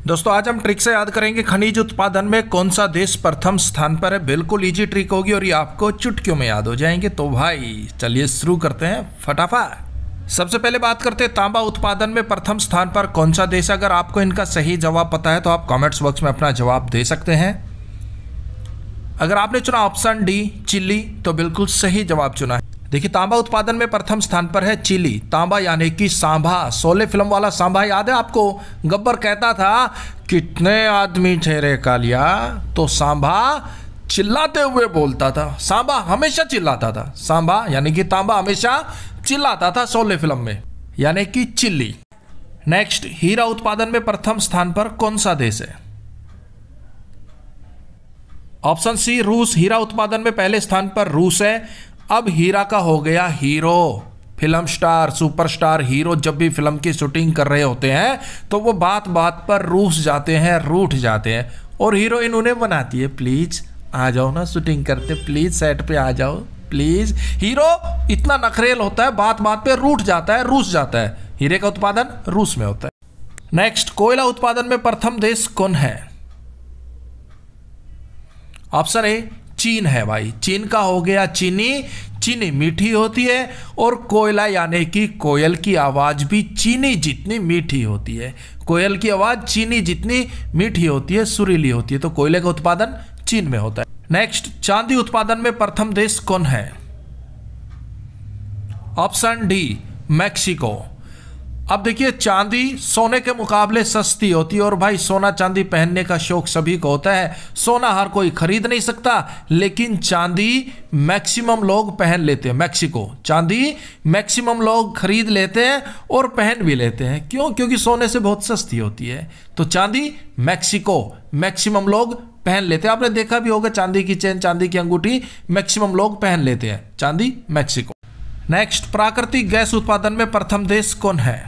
दोस्तों आज हम ट्रिक से याद करेंगे खनिज उत्पादन में कौन सा देश प्रथम स्थान पर है। बिल्कुल इजी ट्रिक होगी और ये आपको चुटकियों में याद हो जाएंगे। तो भाई चलिए शुरू करते हैं फटाफट। सबसे पहले बात करते हैं तांबा उत्पादन में प्रथम स्थान पर कौन सा देश। अगर आपको इनका सही जवाब पता है तो आप कमेंट्स बॉक्स में अपना जवाब दे सकते हैं। अगर आपने चुना ऑप्शन डी चिली तो बिल्कुल सही जवाब चुना है। देखिए तांबा उत्पादन में प्रथम स्थान पर है चिली। तांबा यानी कि सांभा, शोले फिल्म वाला सांभा याद है आपको। गब्बर कहता था कितने आदमी ठहरे कालिया, तो सांभा चिल्लाते हुए बोलता था। सांभा हमेशा चिल्लाता था। सांभा यानी कि तांबा हमेशा चिल्लाता था शोले फिल्म में, यानी कि चिल्ली। नेक्स्ट, हीरा उत्पादन में प्रथम स्थान पर कौन सा देश है। ऑप्शन सी रूस। हीरा उत्पादन में पहले स्थान पर रूस है। अब हीरा का हो गया hero. Film star, superstar hero जब भी फिल्म की शूटिंग कर रहे होते हैं तो वो बात बात पर रूस जाते हैं, रूठ जाते हैं और हीरोइन उन्हें बनाती है, प्लीज आ जाओ ना शूटिंग करते, प्लीज सेट पे आ जाओ प्लीज। हीरो इतना नखरेल होता है, बात बात पे रूठ जाता है, रूस जाता है। हीरे का उत्पादन रूस में होता है। नेक्स्ट, कोयला उत्पादन में प्रथम देश कौन है। ऑप्शन ए चीन है भाई। चीन का हो गया चीनी। चीनी मीठी होती है और कोयला यानी कि कोयल की आवाज भी चीनी जितनी मीठी होती है। कोयल की आवाज चीनी जितनी मीठी होती है, सुरीली होती है। तो कोयले का उत्पादन चीन में होता है। नेक्स्ट, चांदी उत्पादन में प्रथम देश कौन है। Option D Mexico. अब देखिए चांदी सोने के मुकाबले सस्ती होती है और भाई सोना चांदी पहनने का शौक सभी को होता है। सोना हर कोई खरीद नहीं सकता, लेकिन चांदी मैक्सिमम लोग पहन लेते हैं। मैक्सिको चांदी मैक्सिमम लोग खरीद लेते हैं और पहन भी लेते हैं। क्यों? क्योंकि सोने से बहुत सस्ती होती है। तो चांदी मैक्सिको मैक्सिमम लोग पहन लेते हैं। आपने देखा भी होगा चांदी की चेन, चांदी की अंगूठी मैक्सिमम लोग पहन लेते हैं। चांदी मैक्सिको। नेक्स्ट, प्राकृतिक गैस उत्पादन में प्रथम देश कौन है।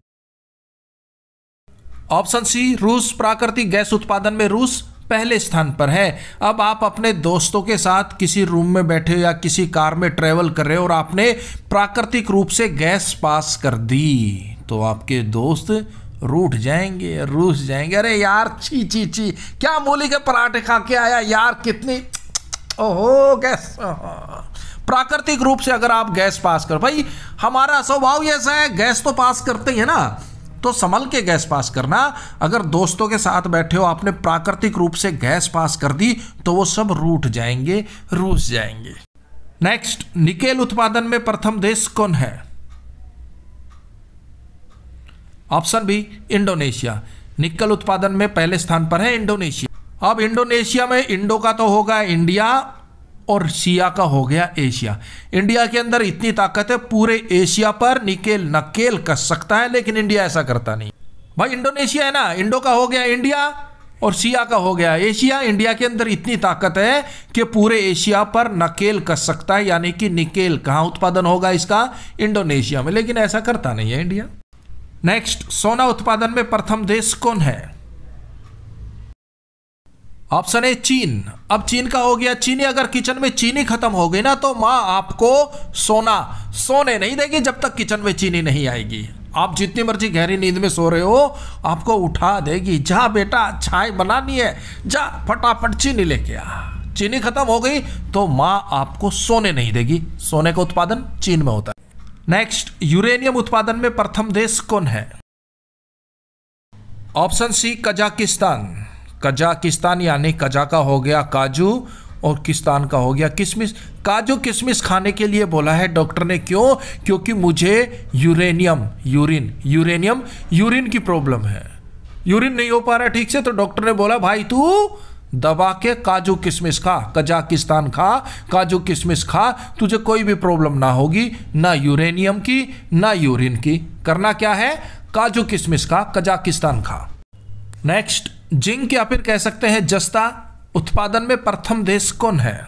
ऑप्शन सी रूस। प्राकृतिक गैस उत्पादन में रूस पहले स्थान पर है। अब आप अपने दोस्तों के साथ किसी रूम में बैठे या किसी कार में ट्रेवल कर रहे हो और आपने प्राकृतिक रूप से गैस पास कर दी तो आपके दोस्त रूठ जाएंगे, रूस जाएंगे। अरे यार छी छी छी, क्या मूली के पराठे खा के आया यार, कितनी ओहो गैस। प्राकृतिक रूप से अगर आप गैस पास कर, भाई हमारा स्वभाव ऐसा है, गैस तो पास करते ही है ना, तो संभल के गैस पास करना। अगर दोस्तों के साथ बैठे हो, आपने प्राकृतिक रूप से गैस पास कर दी तो वो सब रूठ जाएंगे, रूस जाएंगे। नेक्स्ट, निकेल उत्पादन में प्रथम देश कौन है। Option B Indonesia. निकल उत्पादन में पहले स्थान पर है इंडोनेशिया। अब इंडोनेशिया में इंडो का तो होगा इंडिया और शिया का हो गया एशिया। इंडिया के अंदर इतनी ताकत है, पूरे एशिया पर निकेल नकेल कस सकता है, लेकिन इंडिया ऐसा करता नहीं। भाई इंडोनेशिया है ना, इंडो का हो गया इंडिया और शिया का हो गया एशिया। इंडिया के अंदर इतनी ताकत है कि पूरे एशिया पर नकेल कस सकता है, यानी कि निकेल कहां उत्पादन होगा इसका, इंडोनेशिया में, लेकिन ऐसा करता नहीं है इंडिया। नेक्स्ट, सोना उत्पादन में प्रथम देश कौन है। ऑप्शन ए चीन। अब चीन का हो गया चीनी। अगर किचन में चीनी खत्म हो गई ना तो मां आपको सोना सोने नहीं देगी जब तक किचन में चीनी नहीं आएगी। आप जितनी मर्जी गहरी नींद में सो रहे हो, आपको उठा देगी, जा बेटा चाय बनानी है, जा फटाफट चीनी लेके आ। चीनी खत्म हो गई तो मां आपको सोने नहीं देगी। सोने का उत्पादन चीन में होता है। नेक्स्ट, यूरेनियम उत्पादन में प्रथम देश कौन है। ऑप्शन सी कजाकिस्तान। कजाकिस्तान यानी कजा का हो गया काजू और किस्तान का हो गया किशमिश। काजू किशमिश खाने के लिए बोला है डॉक्टर ने। क्यों? क्योंकि मुझे यूरिन की प्रॉब्लम है, यूरिन नहीं हो पा रहा ठीक से, तो डॉक्टर ने बोला भाई तू दबा के काजू किशमिश खा, कजाकिस्तान खा, काजू किशमिश खा, तुझे कोई भी प्रॉब्लम ना होगी, ना यूरेनियम की ना यूरिन की। करना क्या है, काजू किशमिश खा, कजाकिस्तान खा। नेक्स्ट, जिंक या फिर कह सकते हैं जस्ता उत्पादन में प्रथम देश कौन है।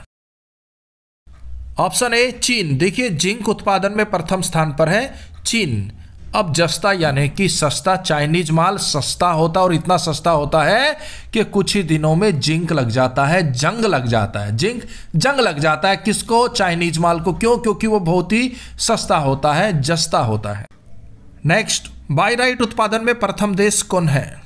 ऑप्शन ए चीन। देखिए जिंक उत्पादन में प्रथम स्थान पर है चीन। अब जस्ता यानी कि सस्ता, चाइनीज माल सस्ता होता है और इतना सस्ता होता है कि कुछ ही दिनों में जिंक लग जाता है, जंग लग जाता है। जंग लग जाता है किसको, चाइनीज माल को। क्यों? क्योंकि वो बहुत ही सस्ता होता है, जस्ता होता है। नेक्स्ट, बाइराइट उत्पादन में प्रथम देश कौन है?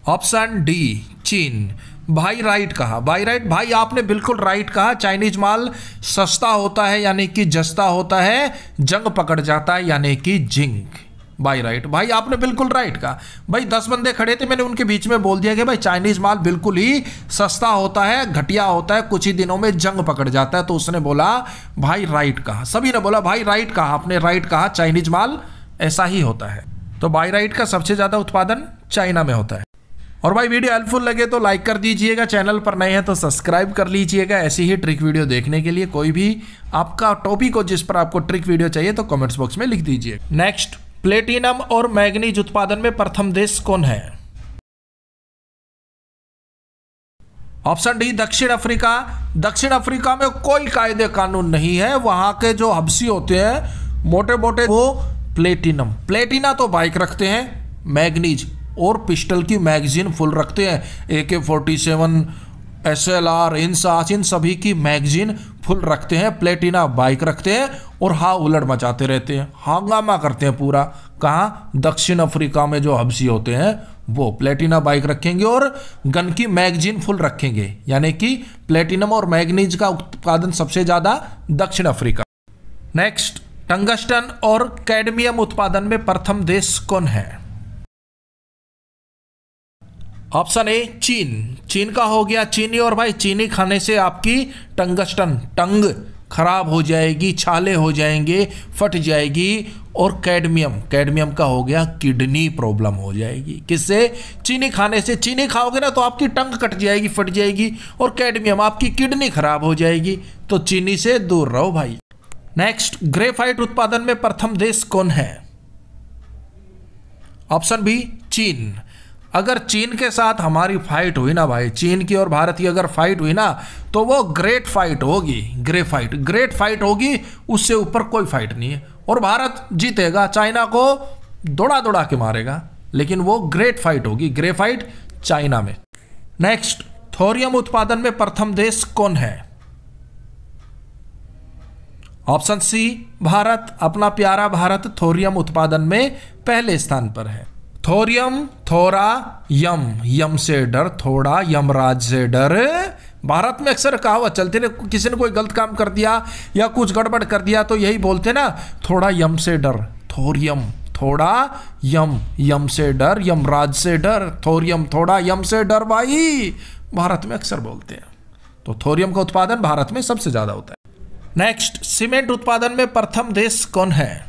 ऑप्शन डी चीन। भाई राइट कहा, भाई राइट, भाई आपने बिल्कुल राइट कहा। चाइनीज माल सस्ता होता है यानी कि जस्ता होता है, जंग पकड़ जाता है यानी कि जिंक। भाई राइट, भाई आपने बिल्कुल राइट कहा। भाई 10 बंदे खड़े थे, मैंने उनके बीच में बोल दिया कि भाई चाइनीज माल बिल्कुल ही सस्ता होता है, घटिया होता है, कुछ ही दिनों में जंग पकड़ जाता है। तो उसने बोला भाई राइट कहा, सभी ने बोला भाई राइट कहा, आपने राइट कहा, चाइनीज माल ऐसा ही होता है। तो भाई राइट का सबसे ज्यादा उत्पादन चाइना में होता है। और भाई वीडियो हेल्पफुल लगे तो लाइक कर दीजिएगा, चैनल पर नए हैं तो सब्सक्राइब कर लीजिएगा ऐसी ही ट्रिक वीडियो देखने के लिए। कोई भी आपका टॉपिक हो जिस पर आपको ट्रिक वीडियो चाहिए तो कमेंट्स बॉक्स में लिख दीजिए। नेक्स्ट, प्लेटिनम और मैग्नीज उत्पादन में प्रथम देश कौन है? ऑप्शन डी दक्षिण अफ्रीका। दक्षिण अफ्रीका में कोई कायदे कानून नहीं है, वहां के जो हबसी होते हैं मोटे मोटे वो प्लेटिनम प्लेटिना तो बाइक रखते हैं, मैग्नीज और पिस्टल की मैगजीन फुल रखते हैं। AK-47 SLR इन सभी की मैगजीन फुल रखते हैं। प्लेटिना बाइक रखते हैं और उलट मचाते रहते हैं, हंगामा करते हैं पूरा। कहाँ? दक्षिण अफ्रीका में जो हबसी होते हैं वो प्लेटिना बाइक रखेंगे और गन की मैगजीन फुल रखेंगे, यानी कि प्लेटिनम और मैग्नीज का उत्पादन सबसे ज्यादा दक्षिण अफ्रीका। नेक्स्ट, टंगस्टन और कैडमियम उत्पादन में प्रथम देश कौन है? ऑप्शन ए चीन। चीन का हो गया चीनी, और भाई चीनी खाने से आपकी टंगस्टन टंग खराब हो जाएगी, छाले हो जाएंगे, फट जाएगी। और कैडमियम का हो गया किडनी प्रॉब्लम हो जाएगी। किससे? चीनी खाने से। चीनी खाओगे ना तो आपकी टंग कट जाएगी, फट जाएगी, और कैडमियम आपकी किडनी खराब हो जाएगी। तो चीनी से दूर रहो भाई। नेक्स्ट, ग्रेफाइट उत्पादन में प्रथम देश कौन है? ऑप्शन बी चीन। अगर चीन के साथ हमारी फाइट हुई ना भाई, चीन की और भारत की अगर फाइट हुई ना तो वो ग्रेट फाइट होगी। ग्रेट फाइट होगी, उससे ऊपर कोई फाइट नहीं है। और भारत जीतेगा, चाइना को दौड़ा के मारेगा, लेकिन वो ग्रेट फाइट होगी। ग्रेफाइट चाइना में। नेक्स्ट, थोरियम उत्पादन में प्रथम देश कौन है? Option C Bharat. अपना प्यारा भारत थोरियम उत्पादन में पहले स्थान पर है। थोरियम, थोड़ा, यम से डर, थोड़ा, यमराज से डर। भारत में अक्सर कहावत चलती है, किसी ने कोई गलत काम कर दिया या कुछ गड़बड़ कर दिया तो यही बोलते ना, थोड़ा यम से डर। थोरियम, थोड़ा, यम से डर, यमराज से डर। थोरियम, थोड़ा, यम से डर भाई, भारत में अक्सर बोलते हैं। तो थोरियम का उत्पादन भारत में सबसे ज्यादा होता है। नेक्स्ट, सीमेंट उत्पादन में प्रथम देश कौन है?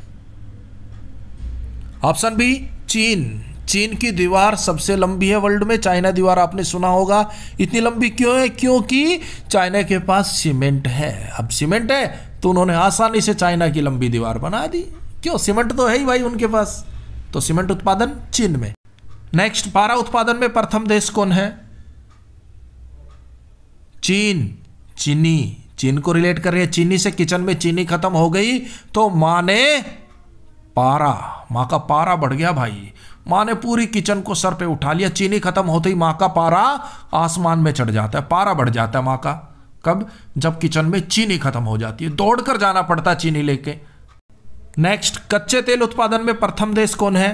ऑप्शन बी चीन। चीन की दीवार सबसे लंबी है वर्ल्ड में। चाइना दीवार आपने सुना होगा, इतनी लंबी क्यों है? क्योंकि चाइना के पास सीमेंट है। अब सीमेंट है तो उन्होंने आसानी से चाइना की लंबी दीवार बना दी। क्यों? सीमेंट तो है ही भाई उनके पास। तो सीमेंट उत्पादन चीन में। नेक्स्ट, पारा उत्पादन में प्रथम देश कौन है? चीनी। चीन को रिलेट कर रही है, चीनी से किचन में चीनी खत्म हो गई तो माँ ने माँ का पारा बढ़ गया भाई। माँ ने पूरी किचन को सर पे उठा लिया। चीनी खत्म होते ही माँ का पारा आसमान में चढ़ जाता है, पारा बढ़ जाता है माँ का। कब? जब किचन में चीनी खत्म हो जाती है, दौड़कर जाना पड़ता है चीनी लेके। नेक्स्ट, कच्चे तेल उत्पादन में प्रथम देश कौन है?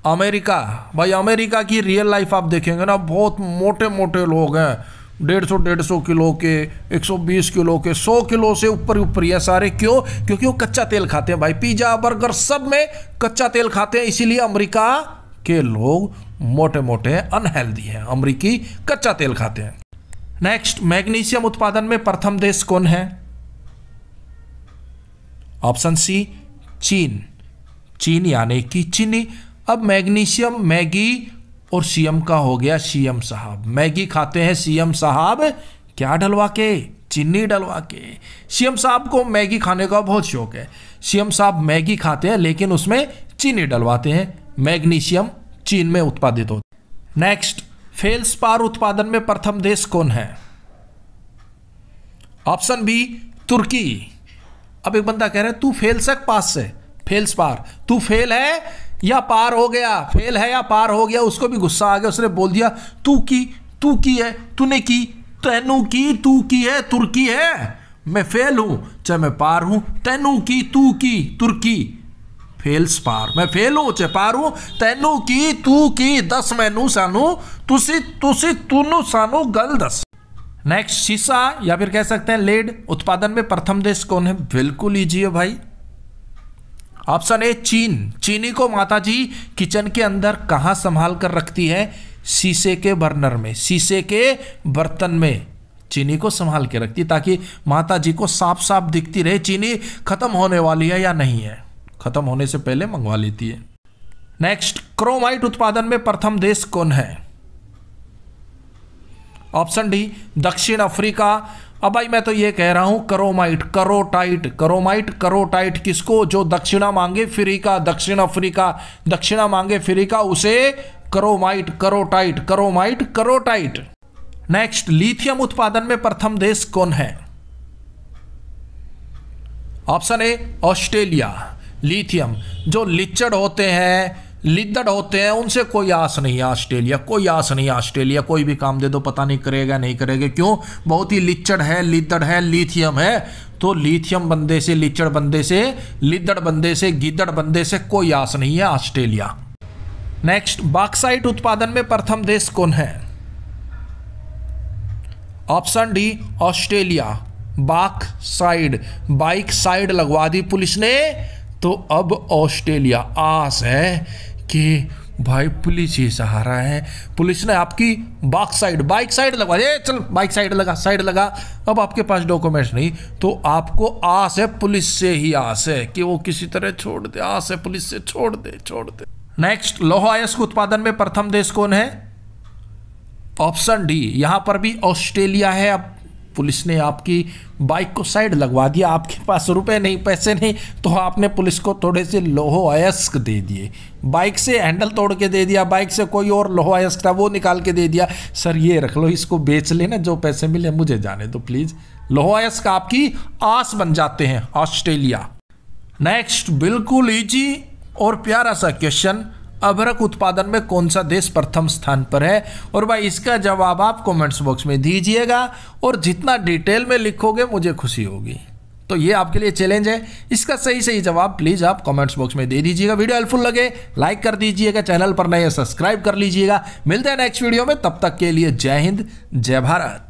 अमेरिका। भाई अमेरिका की रियल लाइफ आप देखेंगे ना, बहुत मोटे मोटे लोग हैं, 150 किलो के, 120 किलो के, 100 किलो से ऊपर ये सारे। क्यों? क्योंकि वो कच्चा तेल खाते हैं भाई। पिज्जा, बर्गर सब में कच्चा तेल खाते हैं, इसीलिए अमेरिका के लोग मोटे मोटे अनहेल्दी हैं। अमेरिकी कच्चा तेल खाते हैं। नेक्स्ट, मैग्नीशियम उत्पादन में प्रथम देश कौन है? ऑप्शन सी चीन यानी कि चीनी। अब मैग्नीशियम, मैगी और सीएम का हो गया सीएम साहब। मैगी खाते हैं सीएम साहब, क्या डलवा के? चीनी डलवा के। सीएम साहब को मैगी खाने का बहुत शौक है। सीएम साहब मैगी खाते हैं लेकिन उसमें चीनी डलवाते हैं। मैग्नीशियम चीन में उत्पादित होता है। नेक्स्ट, फेल्सपार उत्पादन में प्रथम देश कौन है? ऑप्शन बी तुर्की। अब एक बंदा कह रहा है तू फेल सक पास से, फेल्सपार, तू फेल है या पार हो गया, फेल है या पार हो गया। उसको भी गुस्सा आ गया, उसने बोल दिया तू की है, तूने की, तैनू की, तू की है, तुर्की है। मैं फेल हूं चाहे मैं पार हूं, तैनू की, तू की, तुर्की। फेल्सपार। मैं फेल हूं चेपारू, तैनू की तू की दस मैनू सानू, तुसी तुसी तूनू सानू गल दस। नेक्स्ट, शीशा या फिर कह सकते हैं लेड उत्पादन में प्रथम देश कौन है? बिल्कुल इजी है भाई। ऑप्शन ए चीन। चीनी को माताजी किचन के अंदर कहां संभाल कर रखती है? शीशे के बर्नर में, शीशे के बर्तन में चीनी को संभाल के रखती है, ताकि माताजी को साफ साफ दिखती रहे चीनी खत्म होने वाली है या नहीं है। खत्म होने से पहले मंगवा लेती है। नेक्स्ट, क्रोमाइट उत्पादन में प्रथम देश कौन है? ऑप्शन डी दक्षिण अफ्रीका। अब भाई मैं तो ये कह रहा हूं क्रोमाइट, करोटाइट, क्रोमाइट करोटाइट किसको? जो दक्षिणा मांगे फ्रीका, दक्षिण अफ्रीका दक्षिणा मांगे फ्रीका, उसे क्रोमाइट करोटाइट, क्रोमाइट करोटाइट। नेक्स्ट, लिथियम उत्पादन में प्रथम देश कौन है? Option A Australia. लिथियम, जो लिचड़ होते हैं, लिद्दड़ होते हैं, उनसे कोई आस नहीं है ऑस्ट्रेलिया, कोई आस नहीं है ऑस्ट्रेलिया। कोई भी काम दे दो पता नहीं करेगा नहीं करेगा, क्यों? बहुत ही लिचड़ है, लिद्दड़ है, लिथियम है। तो लिथियम बंदे से, लिचड़ बंदे से, लिद्दड़ बंदे से, गिद्दड़ बंदे से कोई आस नहीं है ऑस्ट्रेलिया। नेक्स्ट, बॉक्साइट उत्पादन में प्रथम देश कौन है? Option D Australia. Bauxite, bike side लगवा दी पुलिस ने, तो अब ऑस्ट्रेलिया। आस है कि भाई पुलिस ही सहारा है, पुलिस ने आपकी बाइक साइड लगवा दे, चल बाइक साइड लगा, साइड लगा। अब आपके पास डॉक्यूमेंट्स नहीं, तो आपको आस है, पुलिस से ही आस है कि वो किसी तरह छोड़ दे, आस है पुलिस से, छोड़ दे छोड़ दे। नेक्स्ट, लौह अयस्क उत्पादन में प्रथम देश कौन है? Option D. यहां पर भी ऑस्ट्रेलिया है। अब पुलिस ने आपकी बाइक को साइड लगवा दिया, आपके पास रुपए नहीं, पैसे नहीं, तो आपने पुलिस को थोड़े से लौह अयस्क दे दिए। बाइक से हैंडल तोड़ के दे दिया, बाइक से कोई और लौह अयस्क था वो निकाल के दे दिया, सर ये रख लो, इसको बेच लेना, जो पैसे मिले मुझे जाने दो प्लीज। लौह अयस्क आपकी आस बन जाते हैं ऑस्ट्रेलिया। नेक्स्ट, बिल्कुल इजी और प्यारा सा क्वेश्चन, अभ्रक उत्पादन में कौन सा देश प्रथम स्थान पर है? और भाई इसका जवाब आप कमेंट्स बॉक्स में दीजिएगा, और जितना डिटेल में लिखोगे मुझे खुशी होगी। तो ये आपके लिए चैलेंज है, इसका सही जवाब प्लीज आप कमेंट्स बॉक्स में दे दीजिएगा। वीडियो हेल्पफुल लगे लाइक कर दीजिएगा, चैनल पर नए सब्सक्राइब कर लीजिएगा। मिलते हैं नेक्स्ट वीडियो में, तब तक के लिए जय हिंद जय भारत।